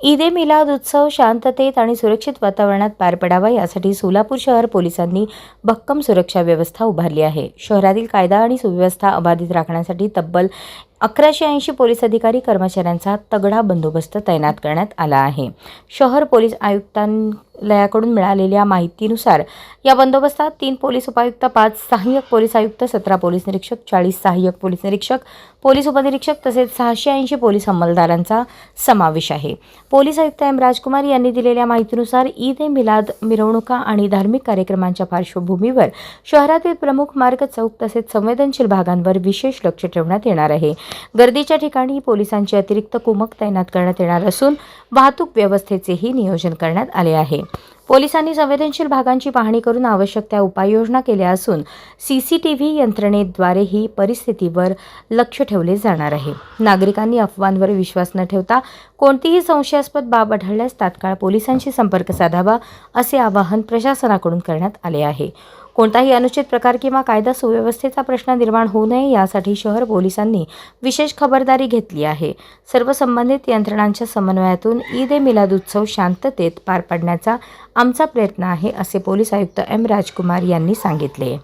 ईद ए मिलाद उत्सव शांततेत आणि सुरक्षित वातावरणात पार पडावा यासाठी सोलापूर शहर पोलिसांनी भक्कम सुरक्षा व्यवस्था उभारली आहे। शहरातील कायदा आणि सुव्यवस्था अबाधित राखण्यासाठी तब्बल 1180 पोलीस अधिकारी कर्मचाऱ्यांचा तगडा बंदोबस्त तैनात करण्यात आला आहे। शहर पोलीस आयुक्तालयाकडून मिळालेल्या माहितीनुसार या बंदोबस्तात 3 पोलीस उपायुक्त, 5 सहाय्यक पोलीस आयुक्त, 17 पोलीस निरीक्षक, 40 सहाय्यक पोलीस निरीक्षक, पोलीस उपनिरीक्षक तसेच 680 पोलीस अंमलदारांचा समावेश आहे। पोलीस आयुक्त एम राजकुमार यांनी दिलेल्या माहितीनुसार ईद ए मिलाद मिरवणुका आणि धार्मिक कार्यक्रमांच्या पार्श्वभूमीवर शहरातील प्रमुख मार्ग, चौक तसेच संवेदनशील भागांवर विशेष लक्ष ठेवण्यात येणार आहे। गर्दीच्या ठिकाणी पोलिसांची अतिरिक्त कुमक तैनात करण्यात येणार असून वाहतूक व्यवस्थेचेही नियोजन करण्यात आले आहे। पोलिसांनी संवेदनशील भागांची पाहणी करून आवश्यक त्या उपाययोजना केल्या असून सीसीटीव्ही यंत्रणेद्वारेही परिस्थितीवर लक्ष ठेवले जाणार आहे। नागरिकांनी अफवांवर विश्वास न ठेवता कोणतीही संशयास्पद बाब आढळल्यास तात्काळ पोलिसांशी संपर्क साधावा असे आवाहन प्रशासनाकडून करण्यात आले आहे। कोणताही अनुचित प्रकार किंवा कायदा सुव्यवस्थेचा प्रश्न निर्माण होऊ नये यासाठी शहर पोलिसांनी विशेष खबरदारी घेतली आहे। सर्व संबंधित यंत्रणांच्या समन्वयातून ईद ए मिलाद उत्सव शांततेत पार पाडण्याचा आमचा प्रयत्न आहे असे पोलीस आयुक्त एम राजकुमार यांनी सांगितले।